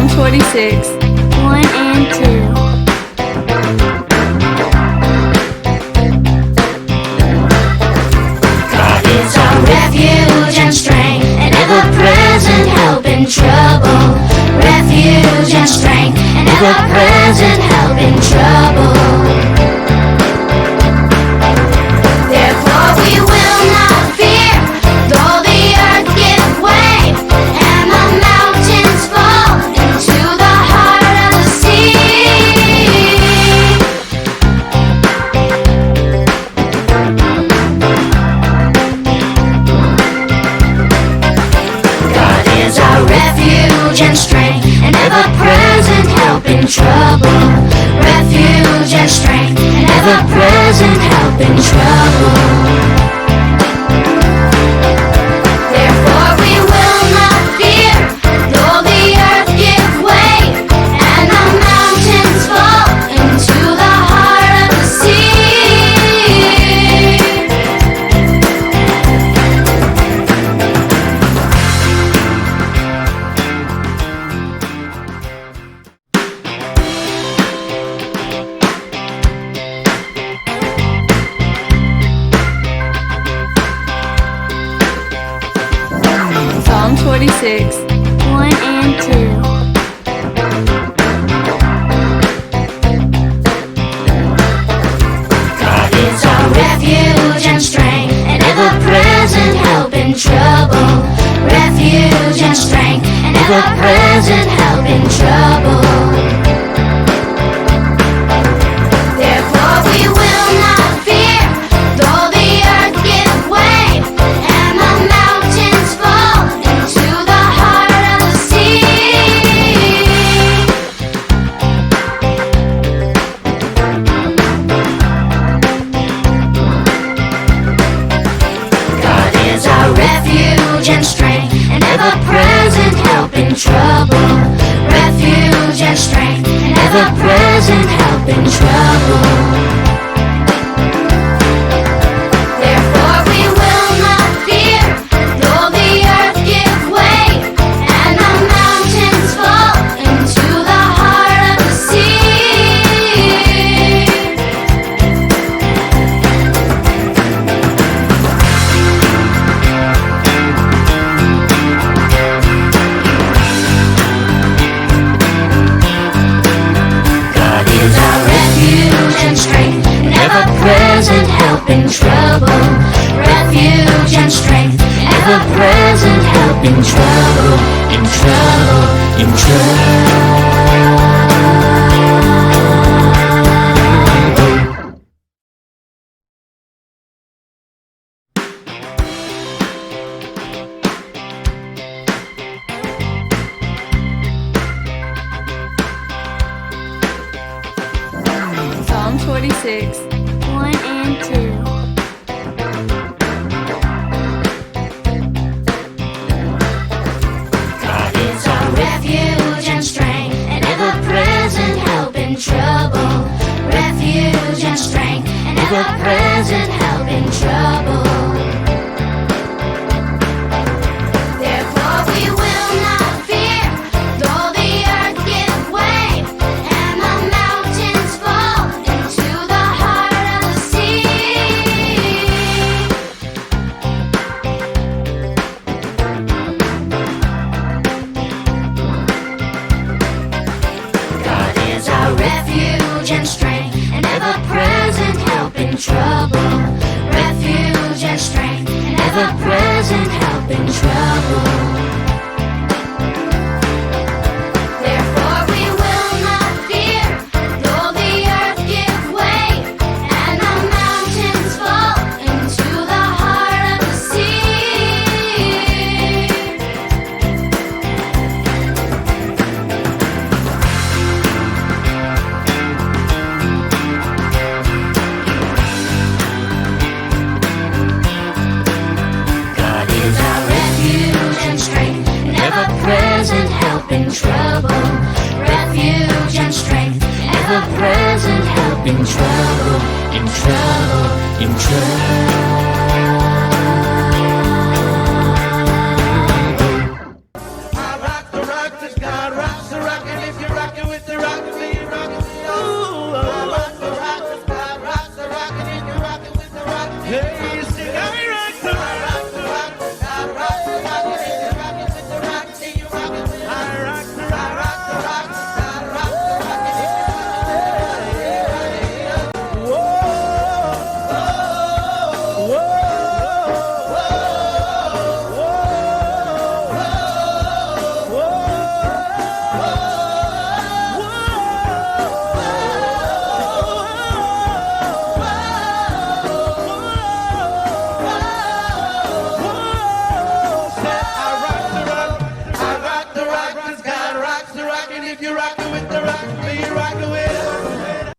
Psalm 46, 1 and 2. God is our refuge and strength, an ever-present help in trouble. Refuge and strength, an ever-present help in trouble. Therefore we will not fear, though the earth give way, and the mountains fall into the heart of the sea. God is our refuge and strength, an ever-present help in trouble. Refuge and strength, an ever-present help in trouble. Therefore we will not fear, though the earth give way, and the mountains fall into the heart of the sea. Psalm 46, 1 and 2. God is our refuge and strength, an ever-present help in trouble. Refuge and strength, an ever-present help in trouble. Therefore we will not fear, though the earth give way, and the mountains fall into the heart of the sea. God is our refuge and strength, an ever-present help in trouble. Refuge and strength, an ever-present help in trouble. Therefore we will not fear, though the earth give way, and the mountains fall into the heart of the sea. God is our refuge and strength, an ever-present help in trouble. Refuge and strength, an ever-present help in trouble, in trouble, in trouble. Psalm 46, 1 and 2. God is our refuge and strength, an ever-present help in trouble. Refuge and strength, an ever-present help in trouble. Therefore we will not fear, though the earth give way, and the mountains fall into the heart of the sea. God is our refuge and strength, an ever-present help in trouble. Refuge and strength, an ever-present help in trouble. Therefore we will not fear, though the earth give way, and the mountains fall into the heart of the sea. God is our refuge and strength, an ever-present help in trouble. Refuge and strength, ever-present help in trouble, in trouble, in trouble. I rock the rock, 'cause God rocks the rock. if you're rocking with the rock, be rocking with it.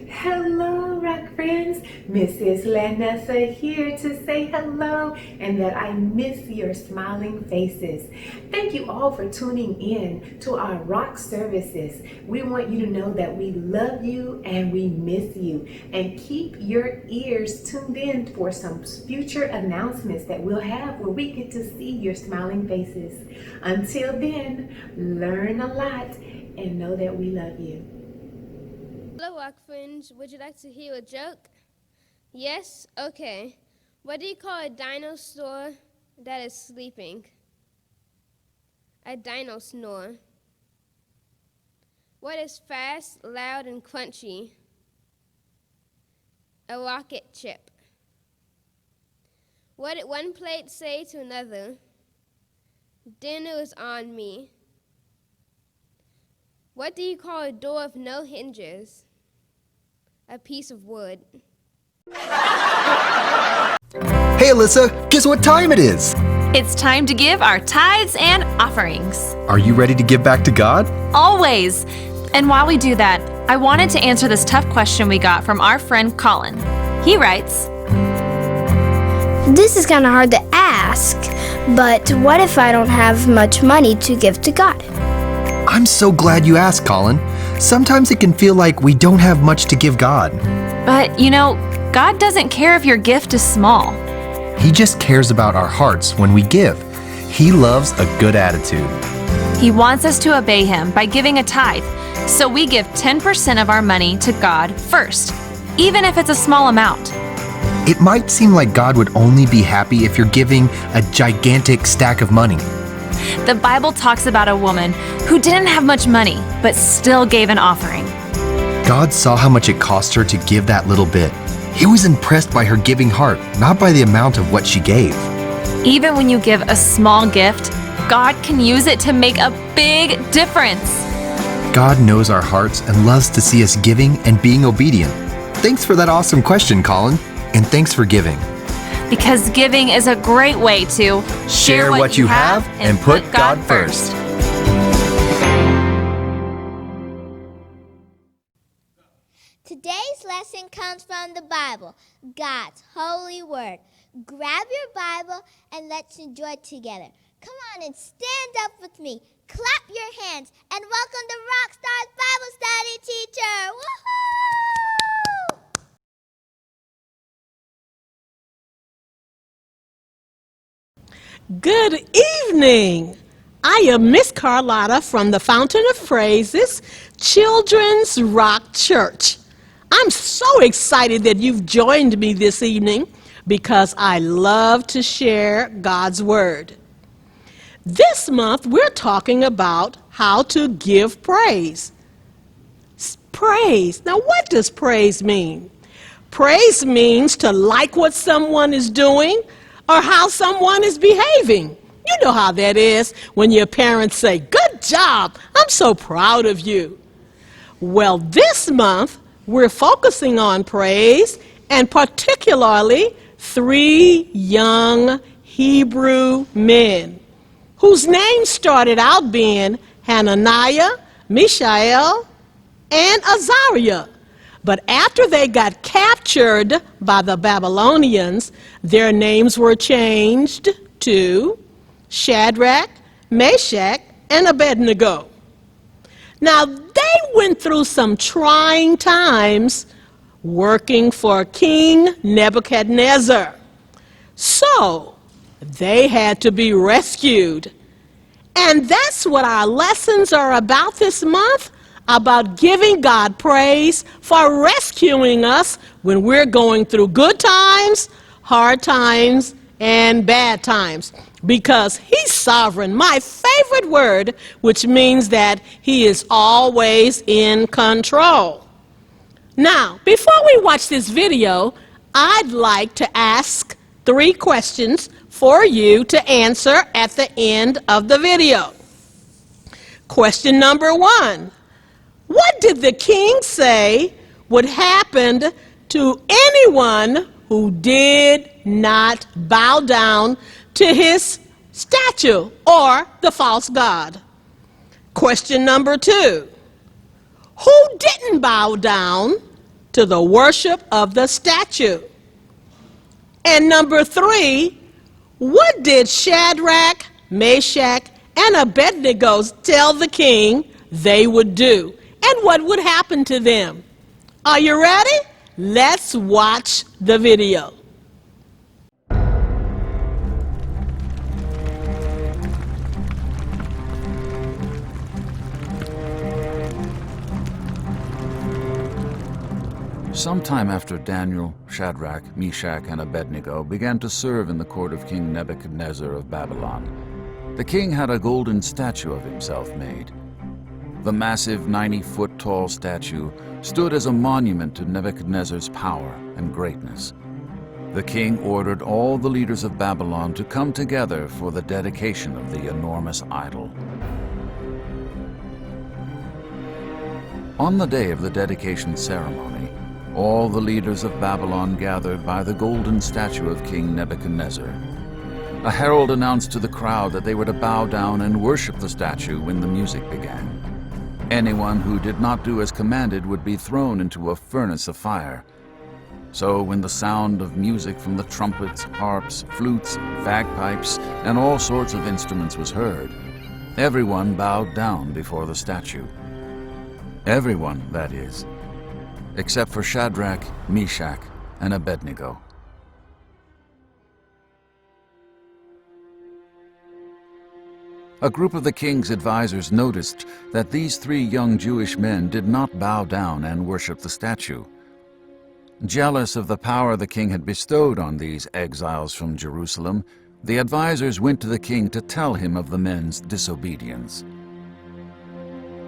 Hello, rock friends. Mrs. Lanessa here to say hello and that I miss your smiling faces. Thank you all for tuning in to our rock services. We want you to know that we love you and we miss you. And keep your ears tuned in for some future announcements that we'll have where we get to see your smiling faces. Until then, learn a lot and know that we love you. Hello, rock friends. Would you like to hear a joke? Yes? Okay. What do you call a dinosaur that is sleeping? A dino snore. What is fast, loud, and crunchy? A rocket chip. What did one plate say to another? Dinner is on me. What do you call a door with no hinges? A piece of wood. Hey Alyssa, guess what time it is? It's time to give our tithes and offerings. Are you ready to give back to God? Always. And while we do that, I wanted to answer this tough question we got from our friend Colin. He writes, This is kind of hard to ask, but what if I don't have much money to give to God? I'm so glad you asked, Colin. Sometimes it can feel like we don't have much to give God. but you know, God doesn't care if your gift is small. He just cares about our hearts when we give. He loves a good attitude. He wants us to obey him by giving a tithe. So we give 10% of our money to God first, even if it's a small amount. It might seem like God would only be happy if you're giving a gigantic stack of money. The Bible talks about a woman who didn't have much money, but still gave an offering. God saw how much it cost her to give that little bit. He was impressed by her giving heart, not by the amount of what she gave. Even when you give a small gift, God can use it to make a big difference. God knows our hearts and loves to see us giving and being obedient. Thanks for that awesome question, Colin, and thanks for giving. Because giving is a great way to Share what you have and put God first. Today's lesson comes from the Bible, God's holy word. Grab your Bible and let's enjoy it together. Come on and stand up with me. Clap your hands and welcome the Rockstars Bible Study teacher. Woohoo! Good evening. I am Miss Carlotta from the Fountain of Praises Children's Rock Church. I'm so excited that you've joined me this evening because I love to share God's Word. This month, we're talking about how to give praise. Praise. Now, what does praise mean? Praise means to like what someone is doing or how someone is behaving. You know how that is when your parents say, "Good job, I'm so proud of you." Well, this month, we're focusing on praise, and particularly 3 young Hebrew men whose names started out being Hananiah, Mishael, and Azariah. But after they got captured by the Babylonians, their names were changed to Shadrach, Meshach, and Abednego. Now, they went through some trying times working for King Nebuchadnezzar. So, they had to be rescued. And that's what our lessons are about this month, about giving God praise for rescuing us when we're going through good times, hard times, and bad times. Because He's sovereign, my favorite word, which means that He is always in control. Now, before we watch this video, I'd like to ask 3 questions for you to answer at the end of the video. Question number 1. What did the king say would happen to anyone who did not bow down to his statue or the false god? Question number 2. Who didn't bow down to the worship of the statue? And number 3, what did Shadrach, Meshach, and Abednego tell the king they would do? And what would happen to them? Are you ready? Let's watch the video. Sometime after Daniel, Shadrach, Meshach, and Abednego began to serve in the court of King Nebuchadnezzar of Babylon, the king had a golden statue of himself made. The massive 90-foot-tall statue stood as a monument to Nebuchadnezzar's power and greatness. The king ordered all the leaders of Babylon to come together for the dedication of the enormous idol. On the day of the dedication ceremony, all the leaders of Babylon gathered by the golden statue of King Nebuchadnezzar. A herald announced to the crowd that they were to bow down and worship the statue when the music began. Anyone who did not do as commanded would be thrown into a furnace of fire. So when the sound of music from the trumpets, harps, flutes, bagpipes, and all sorts of instruments was heard, everyone bowed down before the statue. Everyone, that is, except for Shadrach, Meshach, and Abednego. A group of the king's advisors noticed that these 3 young Jewish men did not bow down and worship the statue. Jealous of the power the king had bestowed on these exiles from Jerusalem, the advisors went to the king to tell him of the men's disobedience.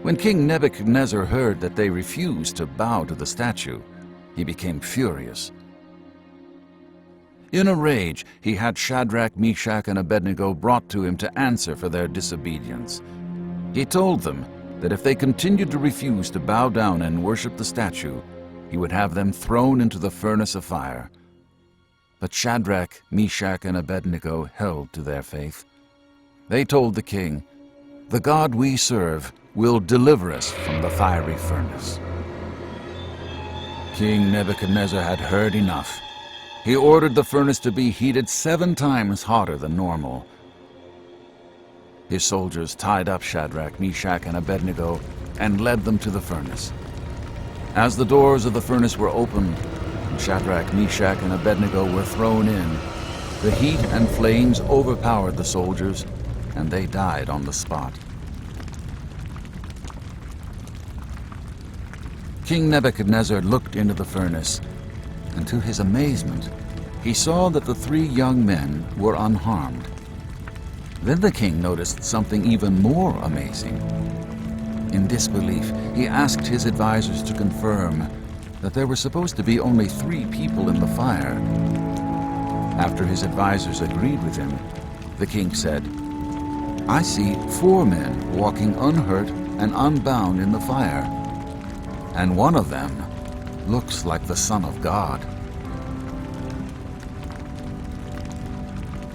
When King Nebuchadnezzar heard that they refused to bow to the statue, he became furious. In a rage, he had Shadrach, Meshach, and Abednego brought to him to answer for their disobedience. He told them that if they continued to refuse to bow down and worship the statue, he would have them thrown into the furnace of fire. But Shadrach, Meshach, and Abednego held to their faith. They told the king, "The God we serve will deliver us from the fiery furnace." King Nebuchadnezzar had heard enough. He ordered the furnace to be heated 7 times hotter than normal. His soldiers tied up Shadrach, Meshach, and Abednego and led them to the furnace. As the doors of the furnace were opened, and Shadrach, Meshach, and Abednego were thrown in, the heat and flames overpowered the soldiers, and they died on the spot. King Nebuchadnezzar looked into the furnace, and to his amazement, he saw that the 3 young men were unharmed. Then the king noticed something even more amazing. In disbelief, he asked his advisors to confirm that there were supposed to be only 3 people in the fire. After his advisors agreed with him, the king said, "I see 4 men walking unhurt and unbound in the fire, and one of them looks like the Son of God."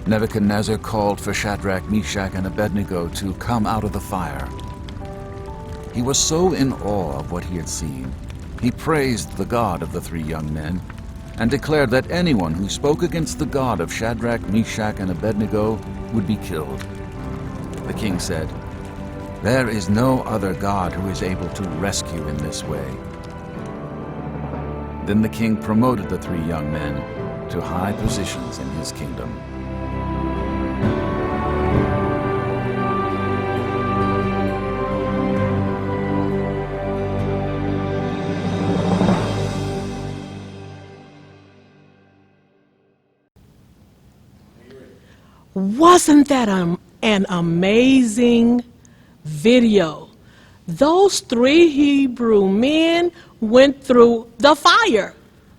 Nebuchadnezzar called for Shadrach, Meshach, and Abednego to come out of the fire. He was so in awe of what he had seen, he praised the God of the three young men and declared that anyone who spoke against the God of Shadrach, Meshach, and Abednego would be killed. The king said, "There is no other God who is able to rescue in this way." Then the king promoted the three young men to high positions in his kingdom. Wasn't that an amazing video? Those three Hebrew men went through the fire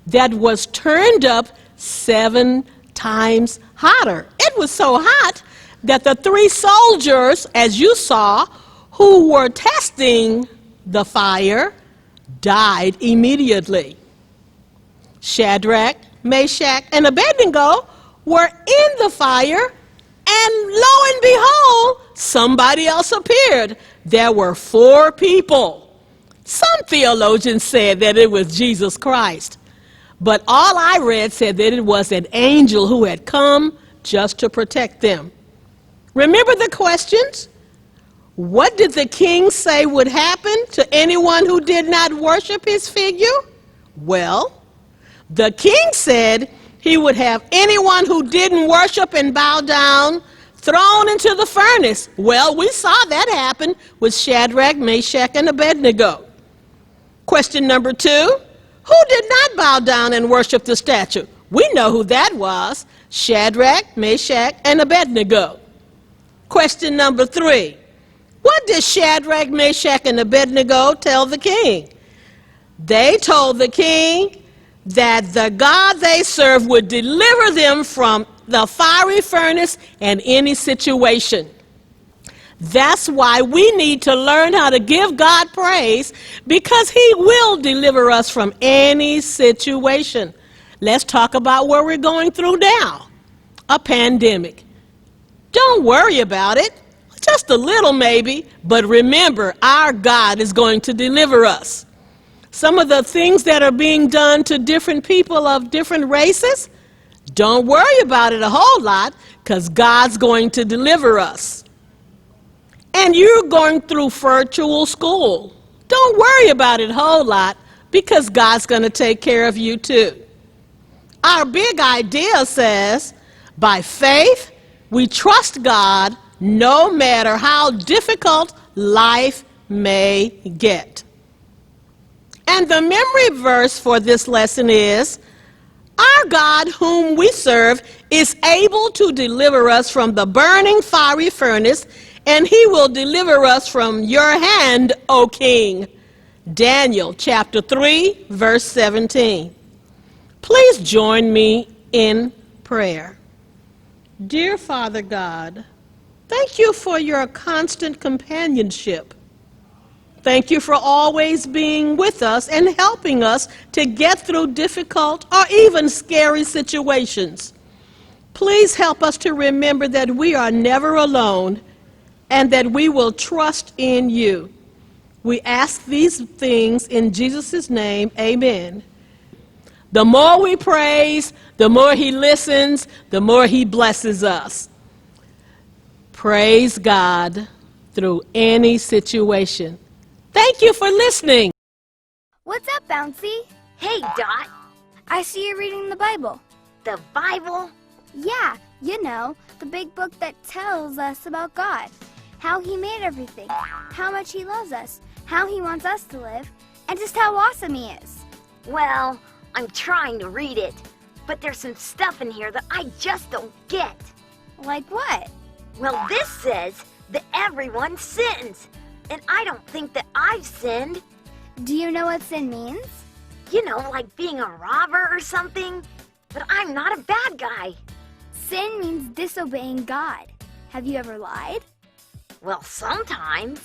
that was turned up 7 times hotter. It was so hot that the 3 soldiers, as you saw, who were testing the fire, died immediately. Shadrach, Meshach, and Abednego were in the fire, and lo and behold, somebody else appeared. There were 4 people. Some theologians said that it was Jesus Christ, but all I read said that it was an angel who had come just to protect them. Remember the questions? What did the king say would happen to anyone who did not worship his figure? Well, the king said he would have anyone who didn't worship and bow down thrown into the furnace. Well, we saw that happen with Shadrach, Meshach, and Abednego. Question number 2, who did not bow down and worship the statue? We know who that was, Shadrach, Meshach, and Abednego. Question number 3, what did Shadrach, Meshach, and Abednego tell the king? They told the king that the God they served would deliver them from the fiery furnace and any situation. That's why we need to learn how to give God praise, because he will deliver us from any situation. Let's talk about what we're going through now, a pandemic. Don't worry about it, just a little maybe, but remember, our God is going to deliver us. Some of the things that are being done to different people of different races, don't worry about it a whole lot, because God's going to deliver us. And you're going through virtual school. Don't worry about it a whole lot, because God's going to take care of you too. Our big idea says, by faith, we trust God no matter how difficult life may get. And the memory verse for this lesson is, our God whom we serve is able to deliver us from the burning fiery furnace, and he will deliver us from your hand, O King. Daniel chapter 3, verse 17. Please join me in prayer. Dear Father God, thank you for your constant companionship. Thank you for always being with us and helping us to get through difficult or even scary situations. Please help us to remember that we are never alone and that we will trust in you. We ask these things in Jesus' name, amen. The more we praise, the more he listens, the more he blesses us. Praise God through any situation. Thank you for listening. What's up, Bouncy? Hey, Dot. I see you're reading the Bible. The Bible? Yeah, you know, the big book that tells us about God, how he made everything, how much he loves us, how he wants us to live, and just how awesome he is. Well, I'm trying to read it, but there's some stuff in here that I just don't get. Like what? Well, this says that everyone sins, and I don't think that I've sinned. Do you know what sin means? You know, like being a robber or something, but I'm not a bad guy. Sin means disobeying God. Have you ever lied? Well, sometimes.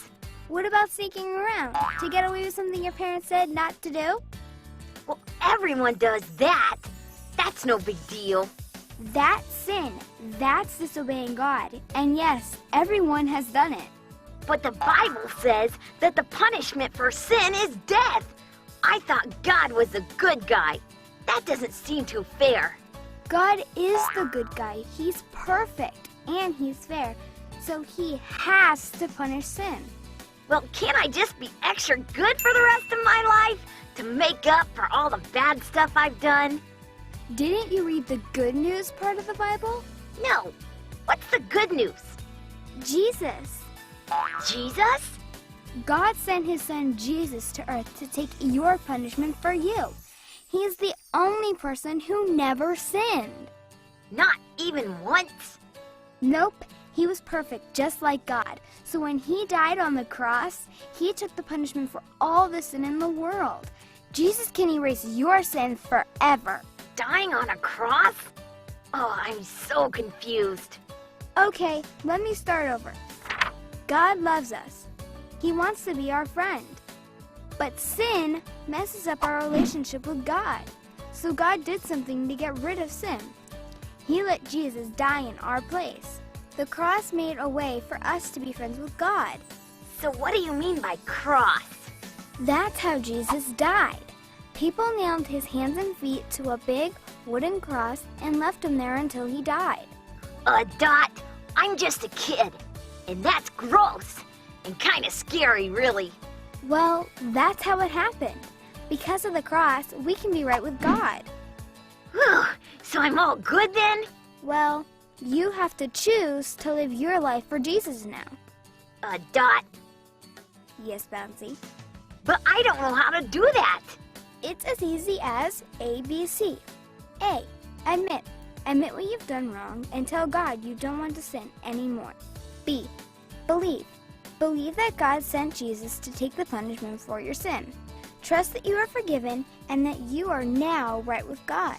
What about sneaking around to get away with something your parents said not to do? Well, everyone does that. That's no big deal. That's sin. That's disobeying God. And yes, everyone has done it. But the Bible says that the punishment for sin is death. I thought God was a good guy. That doesn't seem too fair. God is the good guy. He's perfect and he's fair. So he has to punish sin. Well, can't I just be extra good for the rest of my life to make up for all the bad stuff I've done? Didn't you read the good news part of the Bible? No. What's the good news? Jesus. Jesus? God sent his son Jesus to earth to take your punishment for you. He's the only person who never sinned. Not even once? Nope. He was perfect, just like God. So when he died on the cross, he took the punishment for all the sin in the world. Jesus can erase your sin forever. Dying on a cross? Oh, I'm so confused. Okay, let me start over. God loves us. He wants to be our friend. But sin messes up our relationship with God. So God did something to get rid of sin. He let Jesus die in our place. The cross made a way for us to be friends with God. So what do you mean by cross? That's how Jesus died. People nailed his hands and feet to a big wooden cross and left him there until he died. Dot, I'm just a kid. And that's gross. And kind of scary, really. Well, that's how it happened. Because of the cross, we can be right with God. Whew, so I'm all good then? Well, you have to choose to live your life for Jesus now. Dot. Yes, Bouncy. But I don't know how to do that. It's as easy as A, B, C. A, admit. Admit what you've done wrong and tell God you don't want to sin anymore. B, believe. Believe that God sent Jesus to take the punishment for your sin. Trust that you are forgiven and that you are now right with God.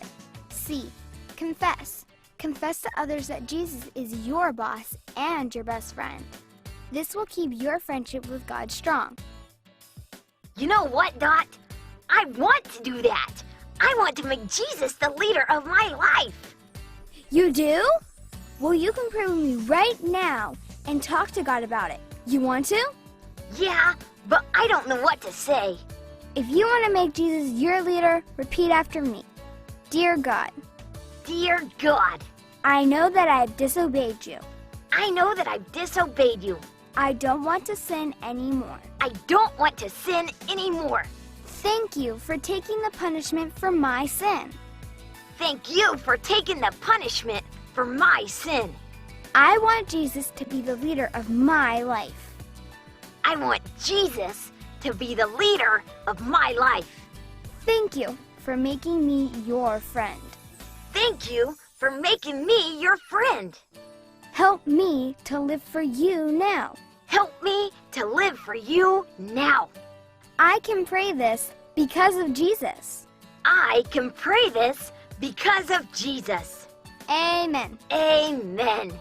C, confess. Confess to others that Jesus is your boss and your best friend. This will keep your friendship with God strong. You know what, Dot? I want to do that. I want to make Jesus the leader of my life. You do? Well, you can pray with me right now and talk to God about it. You want to? Yeah, but I don't know what to say. If you want to make Jesus your leader, repeat after me. Dear God. Dear God. I know that I have disobeyed you. I know that I've disobeyed you. I don't want to sin anymore. I don't want to sin anymore. Thank you for taking the punishment for my sin. Thank you for taking the punishment for my sin. I want Jesus to be the leader of my life. I want Jesus to be the leader of my life. Thank you for making me your friend. Thank you for making me your friend. Help me to live for you now. Help me to live for you now. I can pray this because of Jesus. I can pray this because of Jesus. Amen. Amen.